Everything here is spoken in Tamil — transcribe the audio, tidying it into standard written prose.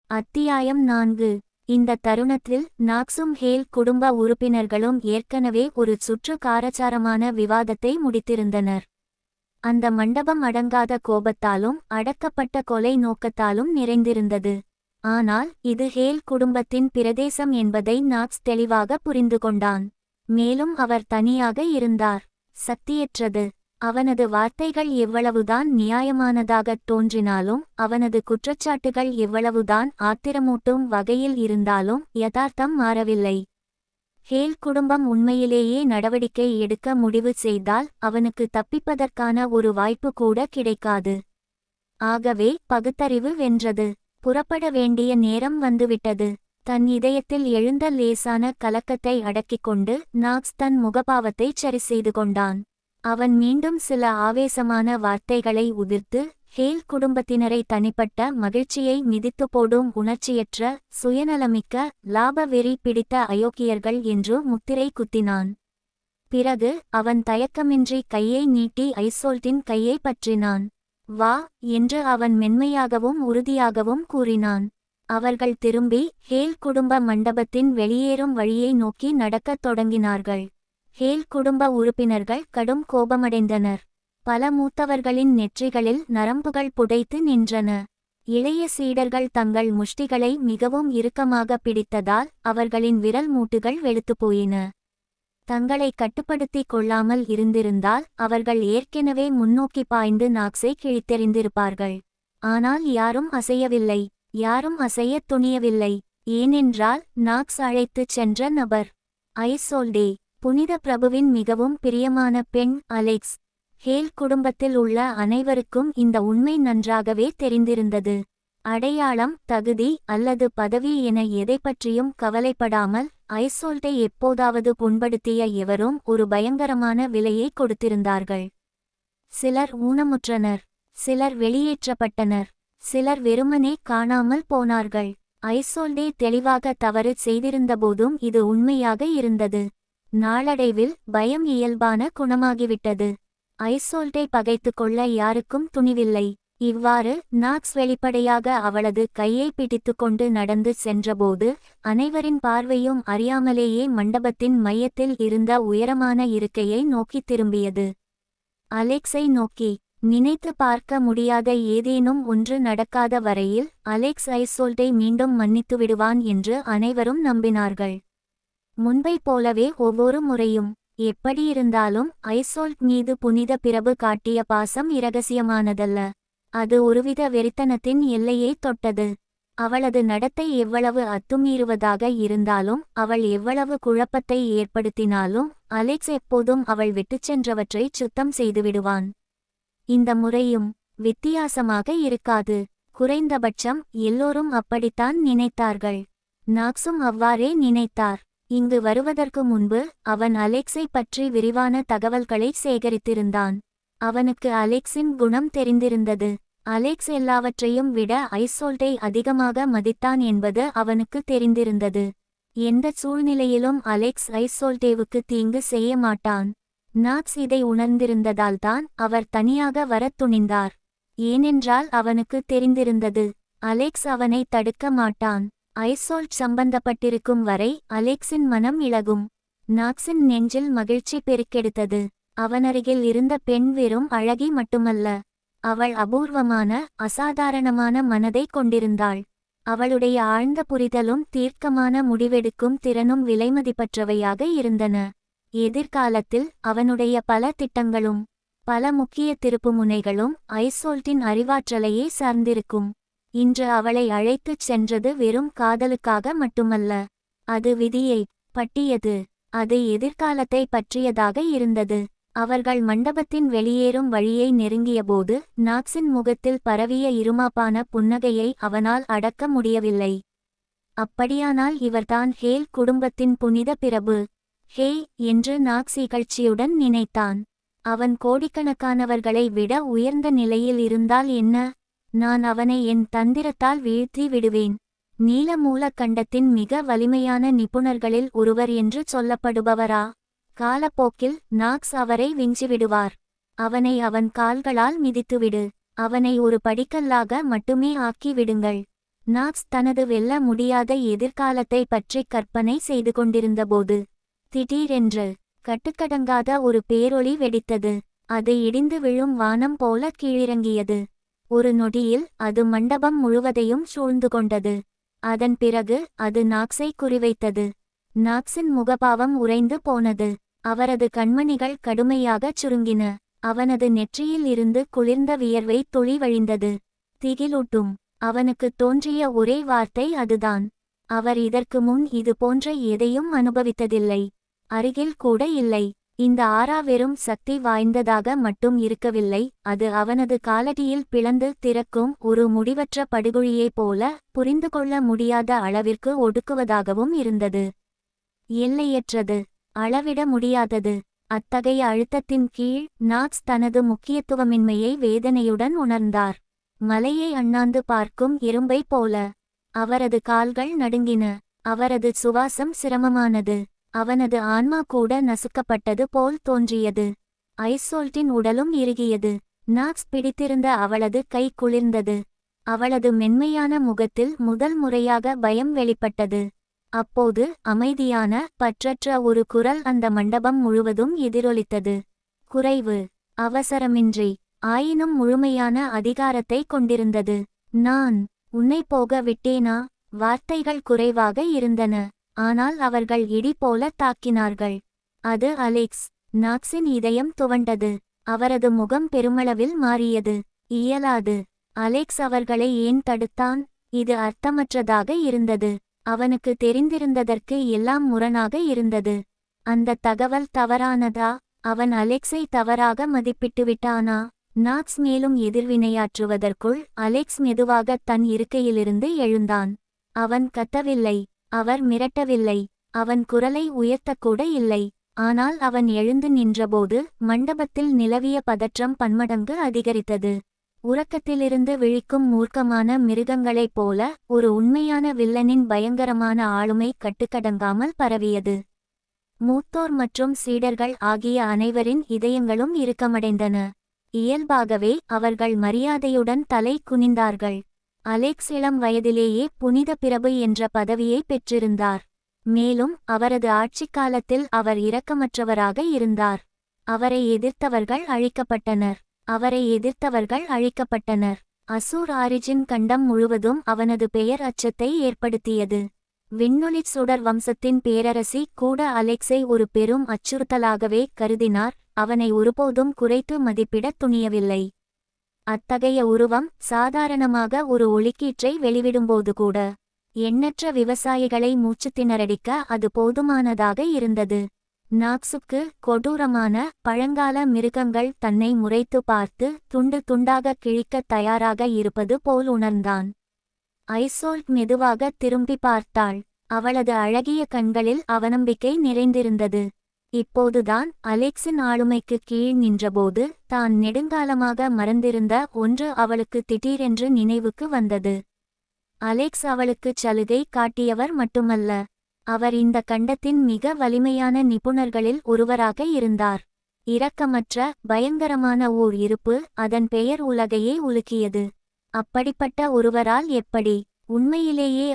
அத்தியாயம் 4. இந்த தருணத்தில் நாக்ஸும் ஹேல் குடும்ப உறுப்பினர்களும் ஏற்கனவே ஒரு சுற்று காரச்சாரமான விவாதத்தை முடித்திருந்தனர். அந்த மண்டபம் அடங்காத கோபத்தாலும் அடக்கப்பட்ட கொலை நோக்கத்தாலும் நிறைந்திருந்தது. ஆனால் இது ஹேல் குடும்பத்தின் பிரதேசம் என்பதை நாக்ஸ் தெளிவாக புரிந்து கொண்டான். மேலும் அவர் தனியாக இருந்தார். சக்தியற்றது. அவனது வார்த்தைகள் எவ்வளவுதான் நியாயமானதாகத் தோன்றினாலும், அவனது குற்றச்சாட்டுகள் எவ்வளவுதான் ஆத்திரமூட்டும் வகையில் இருந்தாலும் யதார்த்தம் மாறவில்லை. ஹேல் குடும்பம் உண்மையிலேயே நடவடிக்கை எடுக்க முடிவு செய்தால் அவனுக்கு தப்பிப்பதற்கான ஒரு வாய்ப்பு கூட கிடைக்காது. ஆகவே பகுத்தறிவு வென்றது. புறப்பட வேண்டிய நேரம் வந்துவிட்டது. தன் இதயத்தில் எழுந்த லேசான கலக்கத்தை அடக்கிக் கொண்டு நாக்ஸ் தன் முகபாவத்தைச் சரி செய்து கொண்டான். அவன் மீண்டும் சில ஆவேசமான வார்த்தைகளை உதிர்த்து ஹேல் குடும்பத்தினரை தனிப்பட்ட மகிழ்ச்சியை மிதித்து போடும் உணர்ச்சியற்ற, சுயநலமிக்க, லாப வெறி பிடித்த அயோக்கியர்கள் என்று முத்திரை குத்தினான். பிறகு அவன் தயக்கமின்றி கையை நீட்டி ஐசோல்ட்டின் கையை பற்றினான். வா என்று அவன் மென்மையாகவும் உறுதியாகவும் கூறினான். அவர்கள் திரும்பி ஹேல் குடும்ப மண்டபத்தின் வெளியேறும் வழியை நோக்கி நடக்கத் தொடங்கினார்கள். ஹேல் குடும்ப உறுப்பினர்கள் கடும் கோபமடைந்தனர். பல மூத்தவர்களின் நெற்றிகளில் நரம்புகள் புடைத்து நின்றன. இளைய சீடர்கள் தங்கள் முஷ்டிகளை மிகவும் இறுக்கமாக பிடித்ததால் அவர்களின் விரல் மூட்டுகள் வெளுத்துப் போயின. தங்களை கட்டுப்படுத்திக் கொள்ளாமல் இருந்திருந்தால் அவர்கள் ஏற்கெனவே முன்னோக்கி பாய்ந்து நாக்ஸை கிழித்தெறிந்திருப்பார்கள். ஆனால் யாரும் அசையவில்லை. யாரும் அசையத் துணியவில்லை. ஏனென்றால் நாக்ஸ் அழைத்துச் சென்ற நபர் ஐசோல்டே, புனித பிரபுவின் மிகவும் பிரியமான பெண் அலெக்ஸ். ஹேல் குடும்பத்தில் உள்ள அனைவருக்கும் இந்த உண்மை நன்றாகவே தெரிந்திருந்தது. அடையாளம், தகுதி அல்லது பதவி என எதை பற்றியும் கவலைப்படாமல் ஐசோல்ட்டை எப்போதாவது புண்படுத்திய எவரும் ஒரு பயங்கரமான விலையை கொடுத்திருந்தார்கள். சிலர் ஊனமுற்றனர். சிலர் வெளியேற்றப்பட்டனர். சிலர் வெறுமனே காணாமல் போனார்கள். ஐசோல்டே தெளிவாக தவறு செய்திருந்தபோதும் இது உண்மையாக இருந்தது. நாளடைவில் பயம் இயல்பான குணமாகிவிட்டது. ஐசோல்ட்டை பகைத்து கொள்ள யாருக்கும் துணிவில்லை. இவ்வாறு நாக்ஸ் வெளிப்படையாக அவளது கையை பிடித்து கொண்டு நடந்து சென்றபோது அனைவரின் பார்வையும் அறியாமலேயே மண்டபத்தின் மையத்தில் இருந்த உயரமான இருக்கையை நோக்கி திரும்பியது. அலெக்ஸை நோக்கி. நினைத்து பார்க்க முடியாத ஏதேனும் ஒன்று நடக்காத வரையில் அலெக்ஸ் ஐசோல்ட்டை மீண்டும் மன்னித்துவிடுவான் என்று அனைவரும் நம்பினார்கள். முன்பை போலவே ஒவ்வொரு முறையும். எப்படியிருந்தாலும் ஐசோல்ட் மீது புனித பிரபு காட்டிய பாசம் இரகசியமானதல்ல. அது ஒருவித வெறித்தனத்தின் எல்லையை தொட்டது. அவளது நடத்தை எவ்வளவு அத்துமீறுவதாக இருந்தாலும், அவள் எவ்வளவு குழப்பத்தை ஏற்படுத்தினாலும் அலெக்ஸ் எப்போதும் அவள் விட்டுச் சென்றவற்றை சுத்தம் செய்துவிடுவான். இந்த முறையும் வித்தியாசமாக இருக்காது. குறைந்தபட்சம் எல்லோரும் அப்படித்தான் நினைத்தார்கள். நாக்ஸும் அவ்வாறே நினைத்தார். இங்கு வருவதற்கு முன்பு அவன் அலெக்ஸை பற்றி விரிவான தகவல்களை சேகரித்திருந்தான். அவனுக்கு அலெக்ஸின் குணம் தெரிந்திருந்தது. அலெக்ஸ் எல்லாவற்றையும் விட ஐசோல்ட்டை அதிகமாக மதித்தான் என்பது அவனுக்கு தெரிந்திருந்தது. எந்த சூழ்நிலையிலும் அலெக்ஸ் ஐசோல்ட்டேவுக்கு தீங்கு செய்ய மாட்டான். நாக்ஸ் இதை உணர்ந்திருந்ததால்தான் அவர் தனியாக வரத் துணிந்தார். ஏனென்றால் அவனுக்கு தெரிந்திருந்தது, அலெக்ஸ் அவனை தடுக்க மாட்டான். ஐசோல்ட் சம்பந்தப்பட்டிருக்கும் வரை அலெக்ஸின் மனம் இளகும். நாக்ஸின் நெஞ்சில் மகிழ்ச்சி பெருக்கெடுத்தது. அவனருகில் இருந்த பெண் வெறும் அழகி மட்டுமல்ல. அவள் அபூர்வமான, அசாதாரணமான மனதை கொண்டிருந்தாள். அவளுடைய ஆழ்ந்த புரிதலும் தீர்க்கமான முடிவெடுக்கும் திறனும் விலைமதிப்பற்றவையாக இருந்தன. எதிர்காலத்தில் அவனுடைய பல திட்டங்களும் பல முக்கிய திருப்புமுனைகளும் ஐசோல்ட்டின் அறிவாற்றலையே சார்ந்திருக்கும். இன்று அவளை அழைத்துச் சென்றது வெறும் காதலுக்காக மட்டுமல்ல. அது விதியை பற்றியது. அது எதிர்காலத்தை பற்றியதாக இருந்தது. அவர்கள் மண்டபத்தின் வெளியேறும் வழியை நெருங்கியபோது நாக்ஸின் முகத்தில் பரவிய இருமாப்பான புன்னகையை அவனால் அடக்க முடியவில்லை. அப்படியானால் இவர்தான் ஹேல் குடும்பத்தின் புனித பிரபு. ஹே என்று நாக்ஸ் இகழ்ச்சியுடன் நினைத்தான். அவன் கோடிக்கணக்கானவர்களை விட உயர்ந்த நிலையில் இருந்தால் என்ன? நான் அவனை என் தந்திரத்தால் வீழ்த்தி விடுவேன். நீல மூலக்கண்டத்தின் மிக வலிமையான நிபுணர்களில் ஒருவர் என்று சொல்லப்படுபவரா? காலப்போக்கில் நாக்ஸ் அவரை விஞ்சிவிடுவார். அவனை அவன் கால்களால் மிதித்துவிடு. அவனை ஒரு படிக்கல்லாக மட்டுமே ஆக்கி விடுங்கள். நாக்ஸ் தனது வெல்ல முடியாத எதிர்காலத்தை பற்றி கற்பனை செய்து கொண்டிருந்தபோது திடீரென்று கட்டுக்கடங்காத ஒரு பேரொளி வெடித்தது. அது இடிந்து விழும் வானம் போல கீழிறங்கியது. ஒரு நொடியில் அது மண்டபம் முழுவதையும் சூழ்ந்து கொண்டது. அதன் பிறகு அது நாக்ஸை குறிவைத்தது. நாக்ஸின் முகபாவம் உறைந்து போனது. அவரது கண்மணிகள் கடுமையாகச் சுருங்கின. அவனது நெற்றியில் இருந்து குளிர்ந்த வியர்வை துளி வழிந்தது. திகிலூட்டும். அவனுக்குத் தோன்றிய ஒரே வார்த்தை அதுதான். அவர் இதற்கு முன் இது போன்ற எதையும் அனுபவித்ததில்லை. அருகில் கூட இல்லை. இந்த ஆறா வெறும் சக்தி வாய்ந்ததாக மட்டும் இருக்கவில்லை, அது அவனது காலடியில் பிளந்து திறக்கும் ஒரு முடிவற்ற படுகொழியைப் போல புரிந்துகொள்ள முடியாத அளவிற்கு ஒடுக்குவதாகவும் இருந்தது. எல்லையற்றது, அளவிட முடியாதது. அத்தகைய அழுத்தத்தின் கீழ் நாக்ஸ் தனது முக்கியத்துவமின்மையை வேதனையுடன் உணர்ந்தார். மலையை அண்ணாந்து பார்க்கும் இரும்பை போல. அவரது கால்கள் நடுங்கின. அவரது சுவாசம் சிரமமானது. அவனது ஆன்மா கூட நசுக்கப்பட்டது போல் தோன்றியது. ஐசோல்ட்டின் உடலும் இறுகியது. நாக்ஸ் பிடித்திருந்த அவளது கை குளிர்ந்தது. அவளது மென்மையான முகத்தில் முதல் முறையாக பயம் வெளிப்பட்டது. அப்போது அமைதியான பற்றற்ற ஒரு குரல் அந்த மண்டபம் முழுவதும் எதிரொலித்தது. குறைவு, அவசரமின்றி, ஆயினும் முழுமையான அதிகாரத்தை கொண்டிருந்தது. நான் உன்னை போக விட்டேனா? வார்த்தைகள் குறைவாக இருந்தன, ஆனால் அவர்கள் இடி போல தாக்கினார்கள். அது அலெக்ஸ். நாக்ஸின் இதயம் துவண்டது. அவரது முகம் பெருமளவில் மாறியது. இயலாது. அலெக்ஸ் அவர்களை ஏன் தடுத்தான்? இது அர்த்தமற்றதாக இருந்தது. அவனுக்கு தெரிந்திருந்ததற்கு எல்லாம் முரணாக இருந்தது. அந்த தகவல் தவறானதா? அவன் அலெக்ஸை தவறாக மதிப்பிட்டுவிட்டானா? நாக்ஸ் மேலும் எதிர்வினையாற்றுவதற்குள் அலெக்ஸ் மெதுவாக தன் இருக்கையிலிருந்து எழுந்தான். அவன் கத்தவில்லை. அவர் மிரட்டவில்லை. அவன் குரலை உயர்த்தக்கூட இல்லை. ஆனால் அவன் எழுந்து நின்றபோது மண்டபத்தில் நிலவிய பதற்றம் பன்மடங்கு அதிகரித்தது. உறக்கத்திலிருந்து விழிக்கும் மூர்க்கமான மிருகங்களைப் போல ஒரு உண்மையான வில்லனின் பயங்கரமான ஆளுமை கட்டுக்கடங்காமல் பரவியது. மூத்தோர் மற்றும் சீடர்கள் ஆகிய அனைவரின் இதயங்களும் இறுக்கமடைந்தன. இயல்பாகவே அவர்கள் மரியாதையுடன் தலை குனிந்தார்கள். அலெக்ஸ் இளம் வயதிலேயே புனித பிரபு என்ற பதவியை பெற்றிருந்தார். மேலும் அவரது ஆட்சிக்காலத்தில் அவர் இரக்கமற்றவராக இருந்தார். அவரை எதிர்த்தவர்கள் அழிக்கப்பட்டனர். அசூர் ஆரிஜின் கண்டம் முழுவதும் அவனது பெயர் அச்சத்தை ஏற்படுத்தியது. விண்ணொளிச் சுடர் வம்சத்தின் பேரரசி கூட அலெக்ஸை ஒரு பெரும் அச்சுறுத்தலாகவே கருதினார். அவனை ஒருபோதும் குறைத்து மதிப்பிடத் துணியவில்லை. அத்தகைய உருவம் சாதாரணமாக ஒரு ஒளிக்கீற்றை வெளிவிடும்போது கூட எண்ணற்ற விவசாயிகளை மூச்சுத்திணறடிக்க அது போதுமானதாக இருந்தது. நாக்ஸுக்கு கொடூரமான பழங்கால மிருகங்கள் தன்னை முறைத்து பார்த்து துண்டு துண்டாக கிழிக்கத் தயாராக இருப்பது போல் உணர்ந்தான். ஐசோல்ட் மெதுவாக திரும்பி பார்த்தாள். அவளது அழகிய கண்களில் அவநம்பிக்கை நிறைந்திருந்தது. இப்போதுதான் அலெக்ஸின் ஆளுமைக்கு கீழ் நின்றபோது தான் நெடுங்காலமாக மறந்திருந்த ஒன்று அவளுக்கு திடீரென்று நினைவுக்கு வந்தது. அலெக்ஸ் அவளுக்குச் சலுகை காட்டியவர் மட்டுமல்ல, அவர் இந்த கண்டத்தின் மிக வலிமையான நிபுணர்களில் ஒருவராக இருந்தார். இரக்கமற்ற பயங்கரமான ஓர் இருப்பு, அதன் பெயர் உலகையே உலுக்கியது. அப்படிப்பட்ட ஒருவரால் எப்படி உண்மையிலேயே